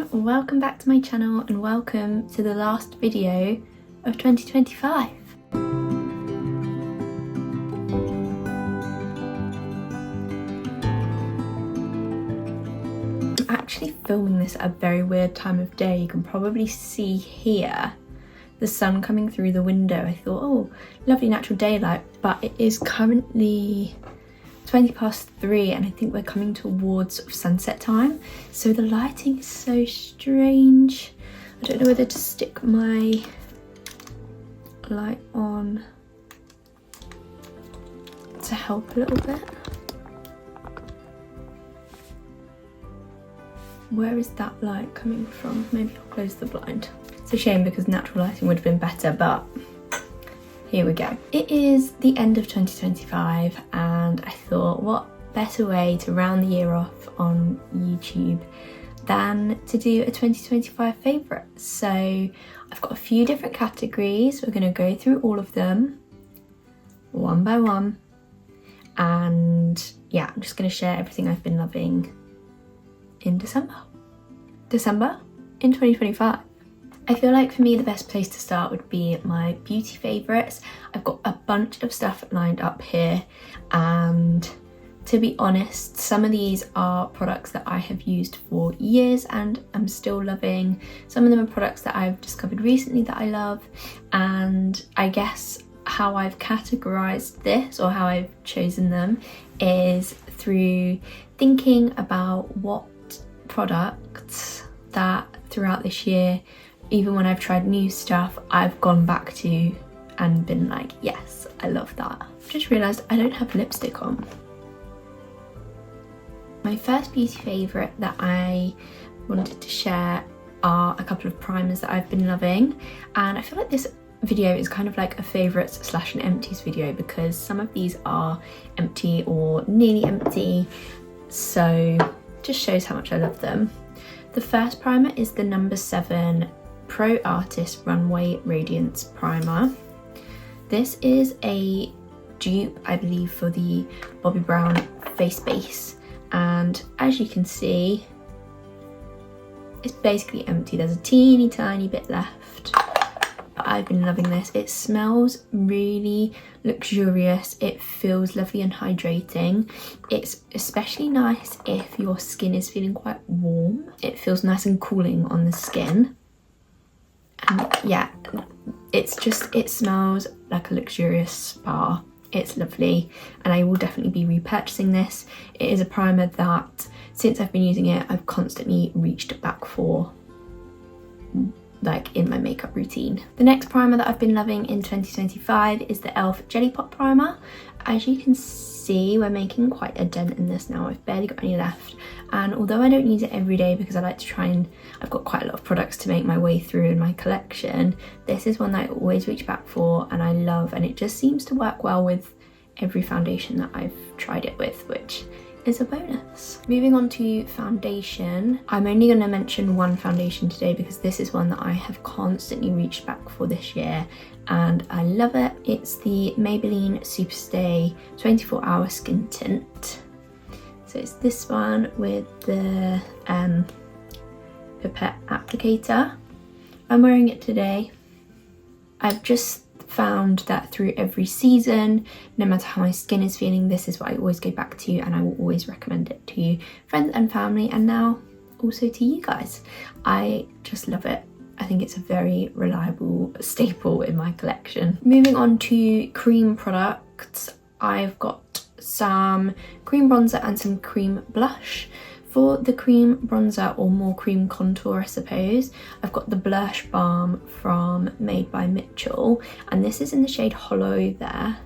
everyone, welcome back to my channel and welcome to the last video of 2025. I'm actually filming this at a very weird time of day. You can probably see here the sun coming through the window. I thought, oh, lovely natural daylight, but it is currently 3:20 and I think we're coming towards sunset time, so the lighting is so strange. I don't know whether to stick my light on to help a little bit. Where is that light coming from? Maybe I'll close the blind. It's a shame because natural lighting would have been better, but here we go. It is the end of 2025 and I thought what better way to round the year off on YouTube than to do a 2025 favourite. So I've got a few different categories. We're going to go through all of them one by one, and yeah, I'm just going to share everything I've been loving in December in 2025. I feel like for me the best place to start would be my beauty favourites. I've got a bunch of stuff lined up here, and to be honest, some of these are products that I have used for years and I'm still loving. Some of them are products that I've discovered recently that I love, and I guess how I've categorised this or how I've chosen them is through thinking about what products that throughout this year, even when I've tried new stuff, I've gone back to and been like, yes, I love that. I've just realised I don't have lipstick on. My first beauty favourite that I wanted to share are a couple of primers that I've been loving, and I feel like this video is kind of like a favourites / an empties video because some of these are empty or nearly empty, so just shows how much I love them. The first primer is the number 7 Pro Artist Runway Radiance Primer. This is a dupe, I believe, for the Bobbi Brown face base, and as you can see, it's basically empty. There's a teeny tiny bit left, but I've been loving this. It smells really luxurious, it feels lovely and hydrating. It's especially nice if your skin is feeling quite warm. It feels nice and cooling on the skin. And yeah, it smells like a luxurious spa. It's lovely and I will definitely be repurchasing this. It is a primer that since I've been using it, I've constantly reached back for, like in my makeup routine. The next primer that I've been loving in 2025 is the e.l.f. Jelly Pop Primer. As you can see, we're making quite a dent in this now. I've barely got any left, and although I don't use it every day because I like to try and I've got quite a lot of products to make my way through in my collection, this is one that I always reach back for and I love, and it just seems to work well with every foundation that I've tried it with, which is a bonus. Moving on to foundation, I'm only going to mention one foundation today because this is one that I have constantly reached back for this year and I love it. It's the Maybelline Superstay 24-Hour Skin Tint. So it's this one with the pipette applicator. I'm wearing it today. I've just found that through every season, no matter how my skin is feeling, this is what I always go back to, and I will always recommend it to friends and family, and now also to you guys. I just love it. I think it's a very reliable staple in my collection. Moving on to cream products, I've got some cream bronzer and some cream blush. For the cream bronzer, or more cream contour I suppose, I've got the Blush Balm from Made by Mitchell, and this is in the shade Hollow there.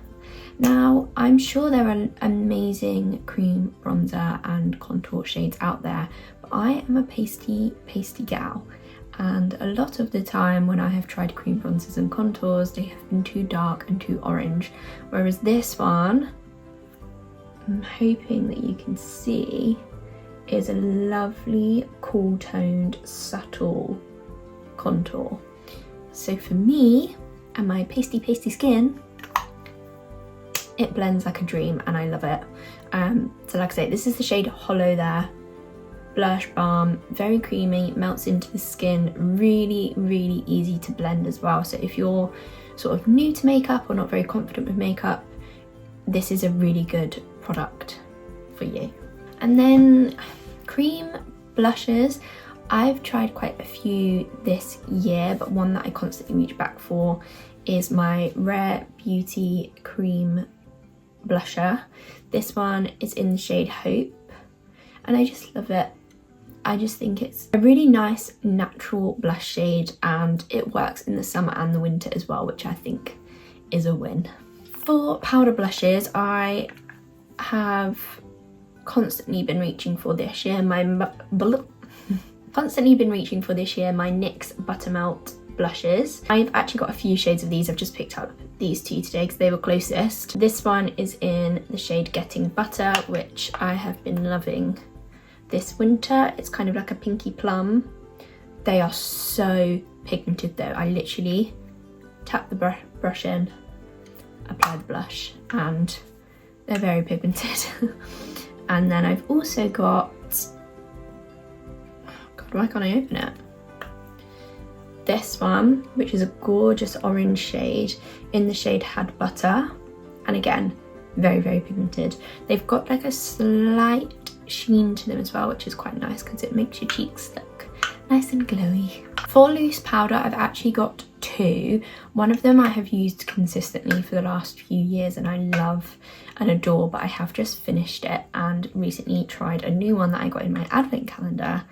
Now, I'm sure there are amazing cream bronzer and contour shades out there, but I am a pasty gal, and a lot of the time when I have tried cream bronzers and contours, they have been too dark and too orange, whereas this one, I'm hoping that you can see, is a lovely cool toned subtle contour. So for me and my pasty skin, it blends like a dream and I love it. So like I say, this is the shade Hollow there. blush balm, very creamy, melts into the skin, really, really easy to blend as well. So if you're sort of new to makeup or not very confident with makeup, this is a really good product for you. And then cream blushes. I've tried quite a few this year, but one that I constantly reach back for is my Rare Beauty cream blusher. This one is in the shade Hope, and I just love it. I just think it's a really nice natural blush shade, and it works in the summer and the winter as well, which I think is a win. For powder blushes, I have constantly been reaching for this year my NYX Buttermelt blushes. I've actually got a few shades of these. I've just picked up these two today because they were closest. This one is in the shade Getting Butter, which I have been loving this winter. It's kind of like a pinky plum. They are so pigmented though. I literally tap the brush in, apply the blush, and they're very pigmented. And then I've also got, God, why can't I open it? This one, which is a gorgeous orange shade in the shade Had Butter. And again, very, very pigmented. They've got like a slight sheen to them as well, which is quite nice because it makes your cheeks look nice and glowy. For loose powder, I've actually got two. One of them I have used consistently for the last few years and I love and adore, but I have just finished it and recently tried a new one that I got in my advent calendar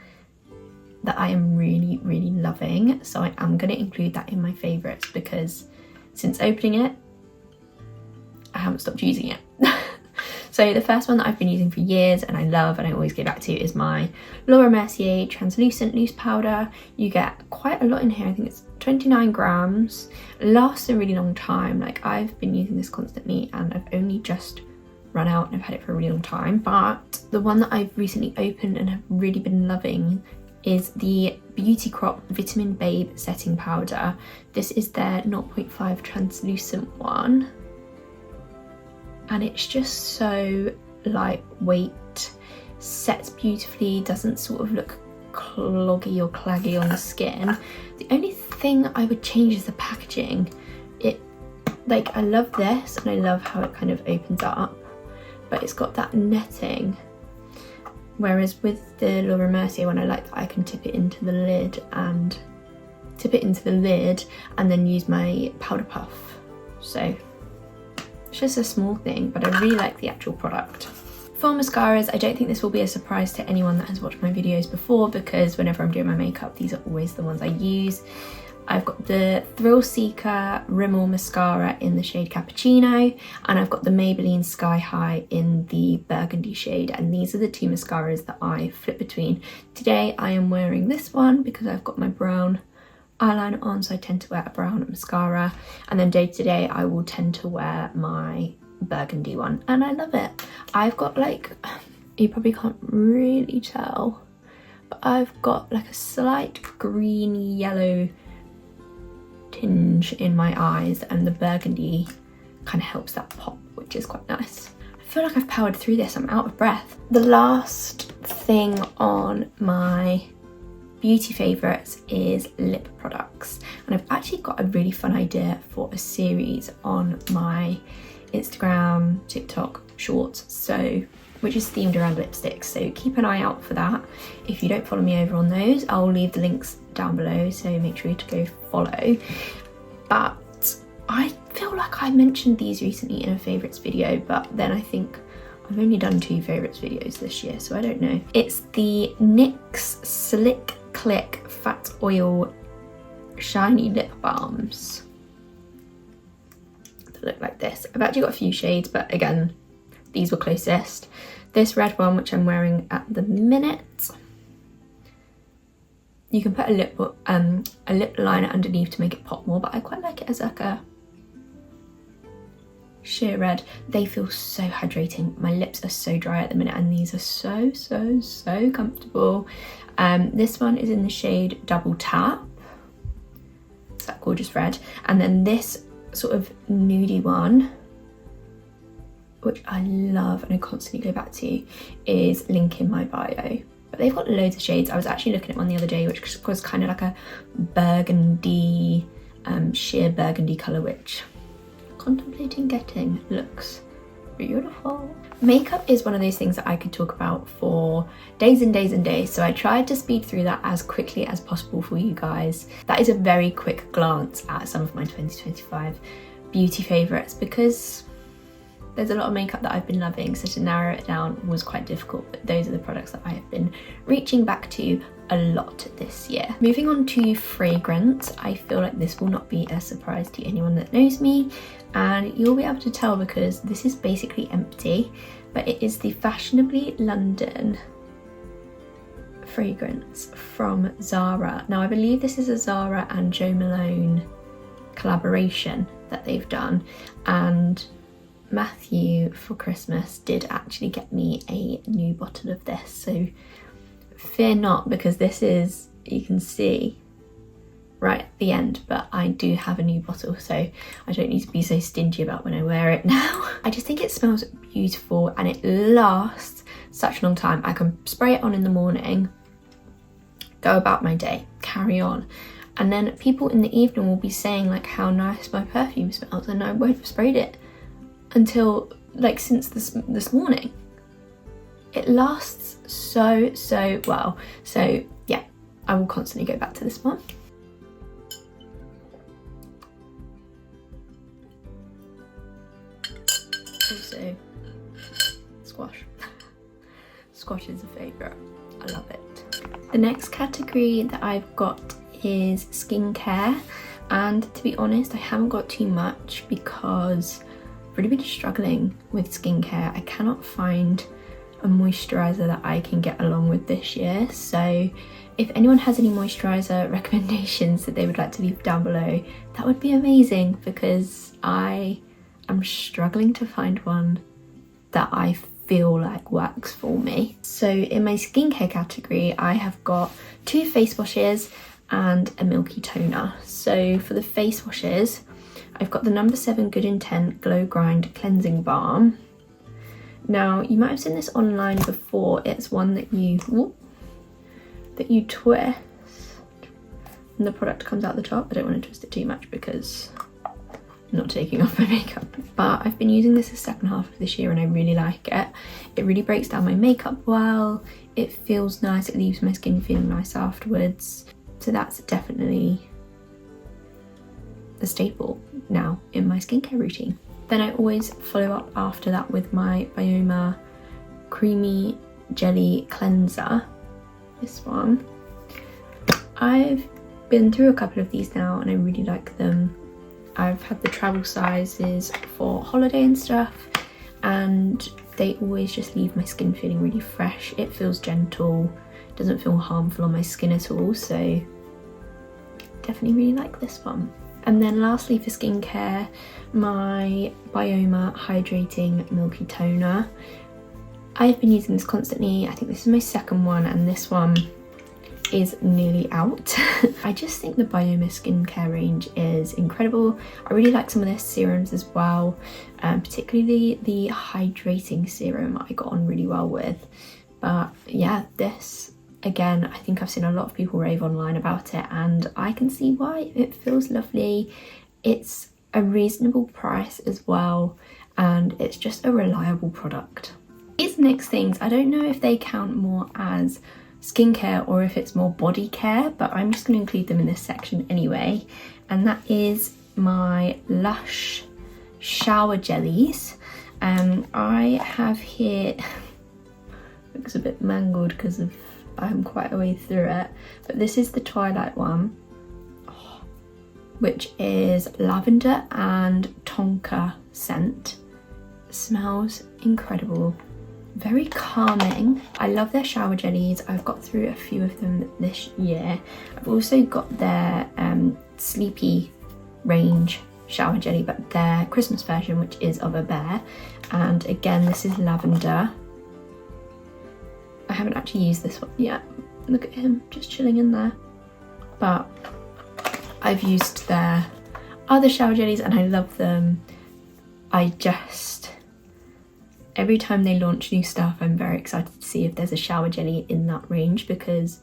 that I am really, really loving. So I am going to include that in my favourites because since opening it, I haven't stopped using it. So the first one that I've been using for years and I love and I always go back to is my Laura Mercier Translucent Loose Powder. You get quite a lot in here. I think it's 29 grams. It lasts a really long time. Like, I've been using this constantly and I've only just run out and I've had it for a really long time. But the one that I've recently opened and have really been loving is the Beauty Crop Vitamin Babe Setting Powder. This is their 0.5 translucent one. And it's just so lightweight, sets beautifully, doesn't sort of look cloggy or claggy on the skin. The only thing I would change is the packaging. I love this and I love how it kind of opens up, but it's got that netting. Whereas with the Laura Mercier one, I like that I can tip it into the lid and then use my powder puff. So it's just a small thing, but I really like the actual product. For mascaras, I don't think this will be a surprise to anyone that has watched my videos before because whenever I'm doing my makeup, these are always the ones I use. I've got the Thrill Seeker Rimmel Mascara in the shade Cappuccino, and I've got the Maybelline Sky High in the Burgundy shade, and these are the two mascaras that I flip between. Today I am wearing this one because I've got my brown eyeliner on, so I tend to wear a brown mascara, and then day to day I will tend to wear my burgundy one, and I love it. I've got, like, you probably can't really tell, but I've got like a slight green yellow tinge in my eyes, and the burgundy kind of helps that pop, which is quite nice. I feel like I've powered through this, I'm out of breath. The last thing on my beauty favourites is lip products, and I've actually got a really fun idea for a series on my Instagram, TikTok shorts, which is themed around lipsticks, so keep an eye out for that. If you don't follow me over on those, I'll leave the links down below, so make sure to go follow. But I feel like I mentioned these recently in a favourites video, but then I think I've only done 2 favourites videos this year, so I don't know. It's the NYX Slick Click Fat Oil Shiny Lip Balms that look like this. I've actually got a few shades, but again, these were closest. This red one, which I'm wearing at the minute, you can put a lip liner underneath to make it pop more, but I quite like it as like a sheer red. They feel so hydrating. My lips are so dry at the minute, and these are so, so, so comfortable. This one is in the shade Double Tap. It's that gorgeous red. And then this sort of nudie one, which I love and I constantly go back to, is link in my bio. but they've got loads of shades. I was actually looking at one the other day which was kind of like a burgundy, sheer burgundy colour, which I'm contemplating getting. Looks beautiful. Makeup is one of those things that I could talk about for days and days and days, so I tried to speed through that as quickly as possible for you guys. That is a very quick glance at some of my 2025 beauty favourites, because there's a lot of makeup that I've been loving, so to narrow it down was quite difficult, but those are the products that I have been reaching back to a lot this year. Moving on to fragrance, I feel like this will not be a surprise to anyone that knows me, and you'll be able to tell because this is basically empty, but it is the Fashionably London fragrance from Zara. Now I believe this is a Zara and Jo Malone collaboration that they've done, and Matthew for Christmas did actually get me a new bottle of this, so fear not, because this is, you can see right at the end, but I do have a new bottle, so I don't need to be so stingy about when I wear it now. I just think it smells beautiful and it lasts such a long time. I can spray it on in the morning, go about my day, carry on, and then people in the evening will be saying like how nice my perfume smells, and I won't have sprayed it until like since this morning. It lasts so well, so yeah, I will constantly go back to this one. Also, squash. Squash is a favourite. I love it. The next category that I've got is skincare, and to be honest, I haven't got too much because I've really been struggling with skincare. I cannot find a moisturiser that I can get along with this year, so if anyone has any moisturiser recommendations that they would like to leave down below, that would be amazing, because I am struggling to find one that I feel like works for me. So in my skincare category, I have got 2 face washes and a milky toner. So for the face washes, I've got the No. 7 Good Intent Glow Grind Cleansing Balm. Now you might have seen this online before. It's one that you twist and the product comes out the top. I don't want to twist it too much because I'm not taking off my makeup, but I've been using this the second half of this year and I really like it. It really breaks down my makeup well, it feels nice, it leaves my skin feeling nice afterwards, so that's definitely a staple now in my skincare routine. Then I always follow up after that with my Bioma Creamy Jelly Cleanser, this one. I've been through a couple of these now and I really like them. I've had the travel sizes for holiday and stuff, and they always just leave my skin feeling really fresh. It feels gentle, doesn't feel harmful on my skin at all, so definitely really like this one. And then lastly for skincare, my Bioma Hydrating Milky Toner. I've been using this constantly. I think this is my second one and this one is nearly out. I just think the Bioma skincare range is incredible. I really like some of their serums as well, particularly the hydrating serum I got on really well with. But yeah, this again, I think I've seen a lot of people rave online about it and I can see why. It feels lovely, it's a reasonable price as well, and it's just a reliable product. These next things, I don't know if they count more as skincare or if it's more body care, but I'm just going to include them in this section anyway, and that is my Lush shower jellies. I have here, looks a bit mangled because of I'm quite a way through it, but this is the Twilight one, which is lavender and tonka scent. Smells incredible, very calming. I love their shower jellies. I've got through a few of them this year. I've also got their Sleepy range shower jelly, but their Christmas version, which is of a bear, and again this is lavender. I haven't actually used this one yet. Look at him just chilling in there, but I've used their other shower jellies and I love them. every time they launch new stuff, I'm very excited to see if there's a shower jelly in that range because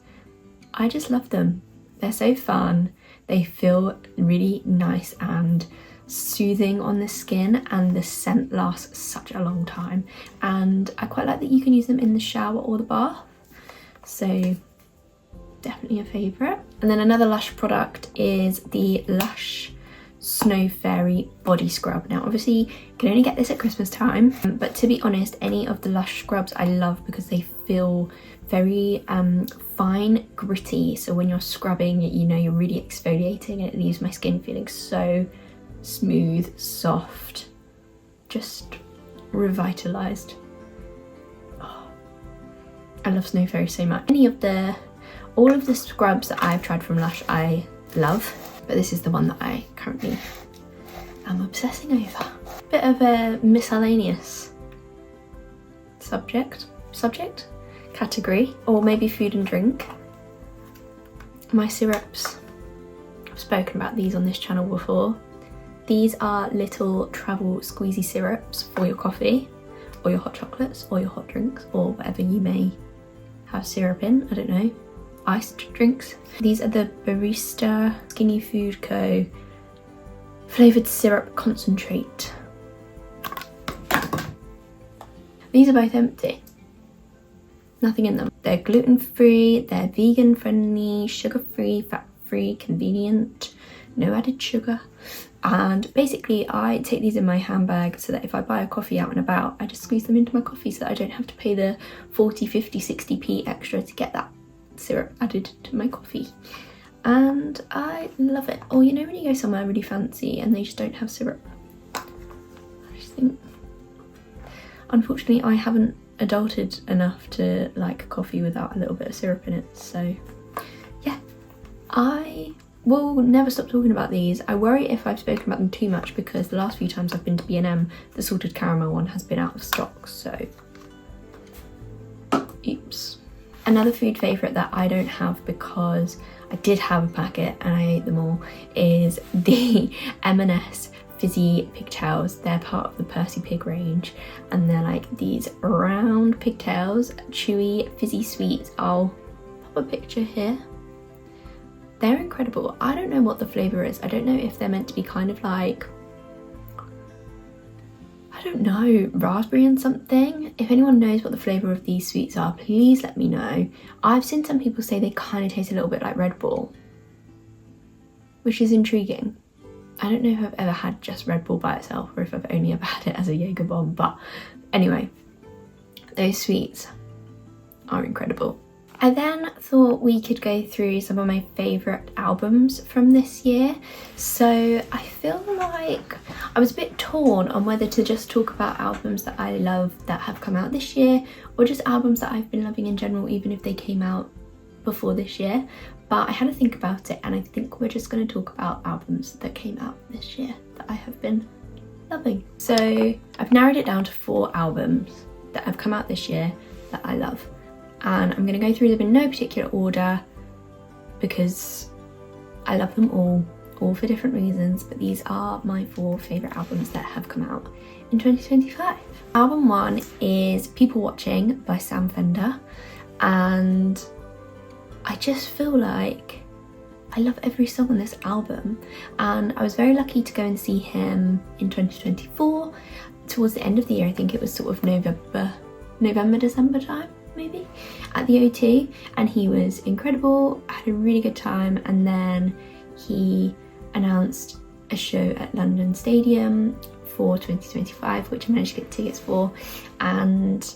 I just love them. They're so fun. They feel really nice and soothing on the skin, and the scent lasts such a long time. And I quite like that you can use them in the shower or the bath. So definitely a favourite. And then another Lush product is the Lush Snow Fairy Body Scrub. Now obviously you can only get this at Christmas time, but to be honest, any of the Lush scrubs I love because they feel very fine, gritty. So when you're scrubbing, you know you're really exfoliating, and it leaves my skin feeling so smooth, soft, just revitalised. Oh, I love Snow Fairy so much. All of the scrubs that I've tried from Lush I love, but this is the one that I currently am obsessing over. Bit of a miscellaneous subject, category, or maybe food and drink. My syrups, I've spoken about these on this channel before. These are little travel squeezy syrups for your coffee, or your hot chocolates, or your hot drinks, or whatever you may have syrup in, I don't know. Iced drinks. These are the Barista Skinny Food Co. Flavoured Syrup Concentrate. These are both empty. Nothing in them. They're gluten-free, they're vegan-friendly, sugar-free, fat-free, convenient, no added sugar. And basically I take these in my handbag so that if I buy a coffee out and about, I just squeeze them into my coffee so that I don't have to pay the 40, 50, 60p extra to get that syrup added to my coffee. And I love it. Or you know when you go somewhere really fancy and they just don't have syrup? I just think, unfortunately I haven't adulted enough to like coffee without a little bit of syrup in it. So yeah, I will never stop talking about these. I worry if I've spoken about them too much because the last few times I've been to B&M, the salted caramel one has been out of stock, so oops. Another food favourite that I don't have because I did have a packet and I ate them all is the M&S Fizzy Pigtails. They're part of the Percy Pig range, and they're like these round pigtails, chewy, fizzy sweets. I'll pop a picture here. They're incredible. I don't know what the flavour is. I don't know if they're meant to be kind of like, I don't know, raspberry and something. If anyone knows what the flavour of these sweets are, please let me know. I've seen some people say they kind of taste a little bit like Red Bull, which is intriguing. I don't know if I've ever had just Red Bull by itself or if I've only ever had it as a Jaeger bomb, but anyway, those sweets are incredible. I then thought we could go through some of my favourite albums from this year. So I feel like I was a bit torn on whether to just talk about albums that I love that have come out this year, or just albums that I've been loving in general, even if they came out before this year. But I had to think about it, and I think we're just going to talk about albums that came out this year that I have been loving. So I've narrowed it down to 4 albums that have come out this year that I love. And I'm going to go through them in no particular order because I love them all for different reasons, but these are my 4 favourite albums that have come out in 2025. Album 1 is People Watching by Sam Fender, and I just feel like I love every song on this album, and I was very lucky to go and see him in 2024 towards the end of the year. I think it was sort of November, December time maybe, at the O2, and he was incredible. I had a really good time, and then he announced a show at London Stadium for 2025, which I managed to get tickets for, and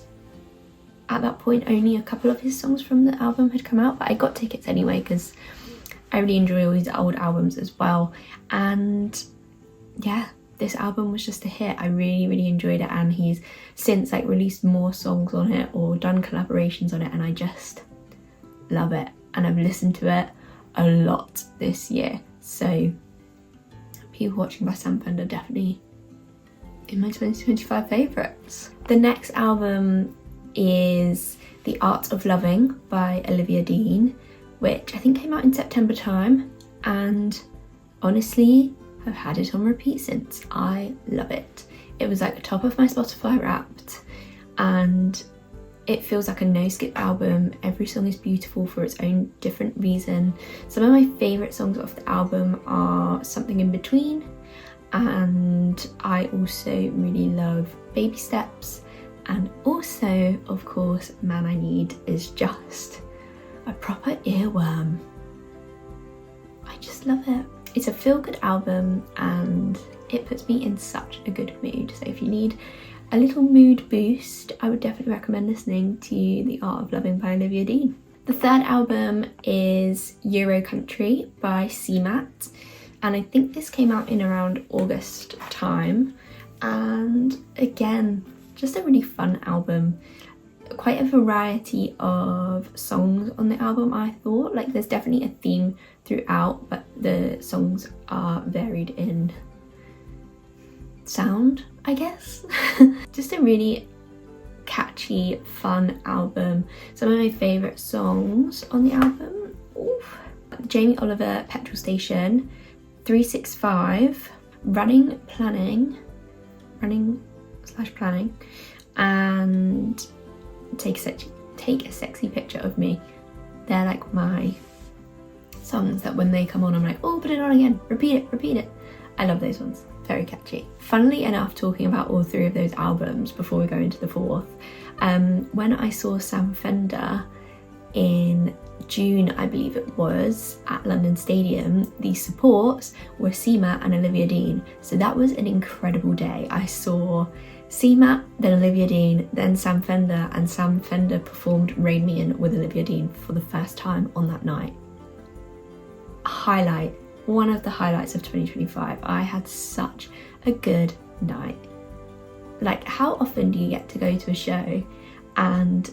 at that point only a couple of his songs from the album had come out, but I got tickets anyway because I really enjoy all these old albums as well. And yeah, this album was just a hit. I really enjoyed it, and he's since like released more songs on it or done collaborations on it, and I just love it, and I've listened to it a lot this year. So People Watching by Sam Fender, definitely in my 2025 favourites. The next album is The Art of Loving by Olivia Dean, which I think came out in September time, and honestly I've had it on repeat since. I love it. It was like the top of my Spotify Wrapped, and it feels like a no-skip album. Every song is beautiful for its own different reason. Some of my favourite songs off the album are Something in Between, and I also really love Baby Steps, and also, of course, Man I Need is just a proper earworm. I just love it. It's a feel-good album and it puts me in such a good mood. So if you need a little mood boost, I would definitely recommend listening to The Art of Loving by Olivia Dean. The third album is Euro Country by CMAT, and I think this came out in around August time, and again, just a really fun album. Quite a variety of songs on the album, I thought. Like, there's definitely a theme throughout, but the songs are varied in sound, I guess. Just a really catchy, fun album. Some of my favourite songs on the album, Jamie Oliver, Petrol Station, 365, Running / Planning, and Take a Sexy Picture of Me. They're like my songs that when they come on, I'm like, oh, put it on again, repeat it. I love those ones. Very catchy. Funnily enough, talking about all three of those albums before we go into the fourth, when I saw Sam Fender in June, I believe it was, at London Stadium, the supports were CMAT and Olivia Dean. So that was an incredible day. I saw CMAT, then Olivia Dean, then Sam Fender, and Sam Fender performed Rain Me In with Olivia Dean for the first time on that night. Highlight. One of the highlights of 2025. I had such a good night. Like, how often do you get to go to a show and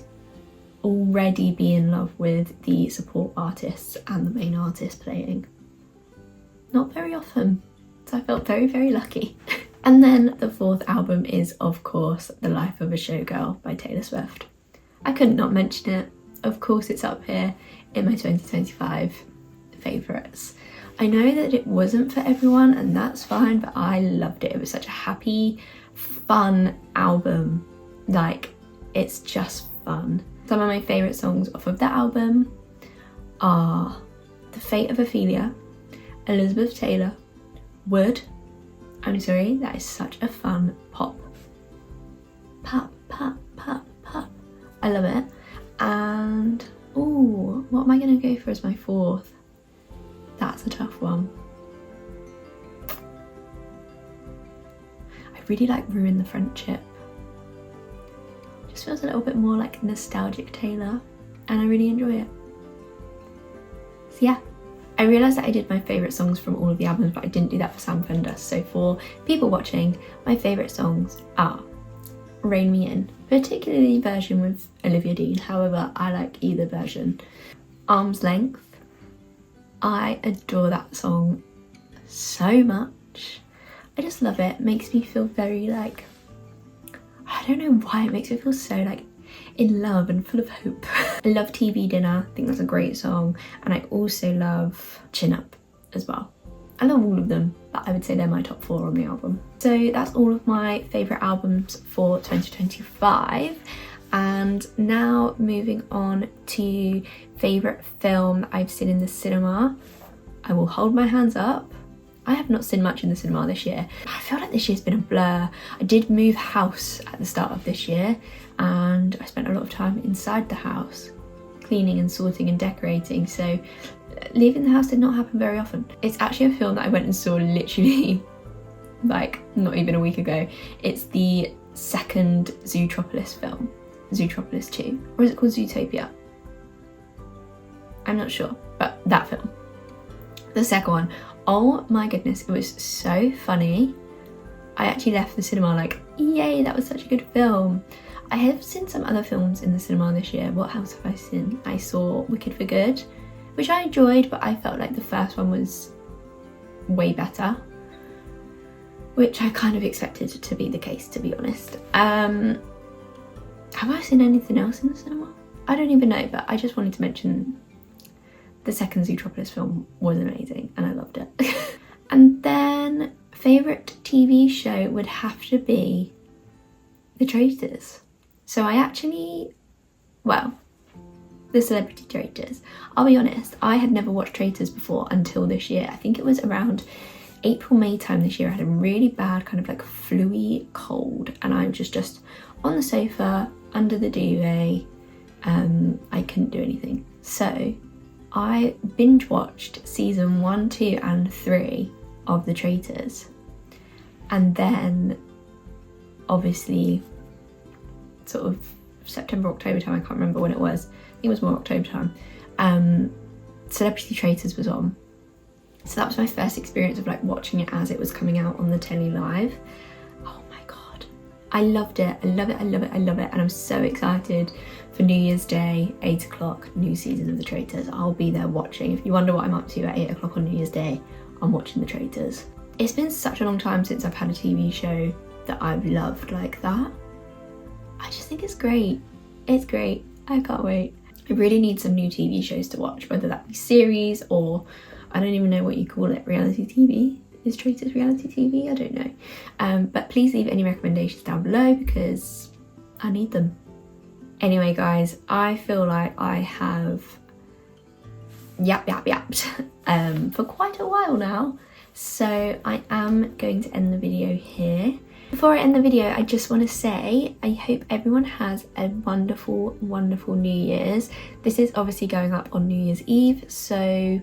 already be in love with the support artists and the main artist playing? Not very often. So I felt very, very lucky. And then the fourth album is, of course, The Life of a Showgirl by Taylor Swift. I couldn't not mention it. Of course, it's up here in my 2025 favourites. I know that it wasn't for everyone, and that's fine, but I loved it. It was such a happy, fun album. Like, it's just fun. Some of my favourite songs off of that album are The Fate of Ophelia, Elizabeth Taylor, Wood. I'm sorry, that is such a fun pop. Pop. I love it. And, ooh, what am I going to go for as my fourth? That's a tough one. I really like Ruin the Friendship. Just feels a little bit more like nostalgic Taylor, and I really enjoy it. So yeah, I realised that I did my favourite songs from all of the albums, but I didn't do that for Sam Fender. So for people watching, my favourite songs are Rain Me In, particularly the version with Olivia Dean. However, I like either version. Arm's Length. I adore that song so much. I just love it. It makes me feel very like, I don't know why, it makes me feel so like in love and full of hope. I love TV Dinner. I think that's a great song. And I also love Chin Up as well. I love all of them, but I would say they're my top 4 on the album. So that's all of my favourite albums for 2025. And now moving on to favourite film that I've seen in the cinema. I will hold my hands up. I have not seen much in the cinema this year. I feel like this year's been a blur. I did move house at the start of this year, and I spent a lot of time inside the house, cleaning and sorting and decorating, so leaving the house did not happen very often. It's actually a film that I went and saw literally like not even a week ago. It's the second Zootropolis film. Zootropolis 2, or is it called Zootopia? I'm not sure, but that film. The second one, oh my goodness, it was so funny. I actually left the cinema like, yay, that was such a good film. I have seen some other films in the cinema this year. What else have I seen? I saw Wicked for Good, which I enjoyed, but I felt like the first one was way better, which I kind of expected to be the case, to be honest. Have I seen anything else in the cinema? I don't even know, but I just wanted to mention the second Zootropolis film was amazing and I loved it. And then favourite TV show would have to be The Traitors. So I actually, well, the Celebrity Traitors. I'll be honest, I had never watched Traitors before until this year. I think it was around April, May time this year. I had a really bad kind of like flu-y cold and I was just on the sofa under the duvet. I couldn't do anything. So I binge watched season 1, 2 and 3 of The Traitors. And then obviously sort of September, October time, I can't remember when it was. I think it was more October time. Celebrity Traitors was on. So that was my first experience of like watching it as it was coming out on the telly live. Oh my God. I loved it. I love it. I love it. I love it. And I'm so excited for New Year's Day, 8 o'clock, new season of The Traitors. I'll be there watching. If you wonder what I'm up to at 8 o'clock on New Year's Day, I'm watching The Traitors. It's been such a long time since I've had a TV show that I've loved like that. I just think it's great. It's great. I can't wait. I really need some new TV shows to watch, whether that be series or I don't even know what you call it, reality TV. Is Traitors reality TV? I don't know. But please leave any recommendations down below because I need them. Anyway guys, I feel like I have yapped for quite a while now. So I am going to end the video here. Before I end the video, I just want to say I hope everyone has a wonderful, wonderful New Year's. This is obviously going up on New Year's Eve, so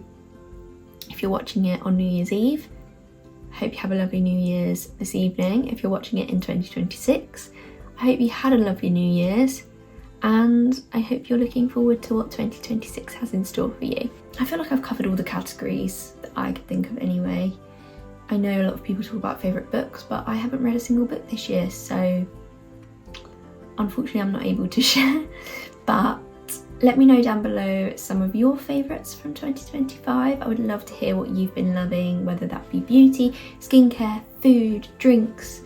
if you're watching it on New Year's Eve, I hope you have a lovely New Year's this evening. If you're watching it in 2026, I hope you had a lovely New Year's and I hope you're looking forward to what 2026 has in store for you. I feel like I've covered all the categories that I could think of anyway. I know a lot of people talk about favourite books, but I haven't read a single book this year, so unfortunately I'm not able to share. But let me know down below some of your favourites from 2025. I would love to hear what you've been loving, whether that be beauty, skincare, food, drinks,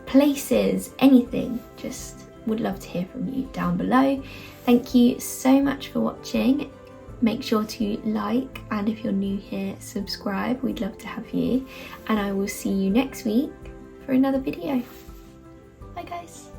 places, anything. Just would love to hear from you down below. Thank you so much for watching. Make sure to like, and if you're new here, subscribe. We'd love to have you. And I will see you next week for another video. Bye guys.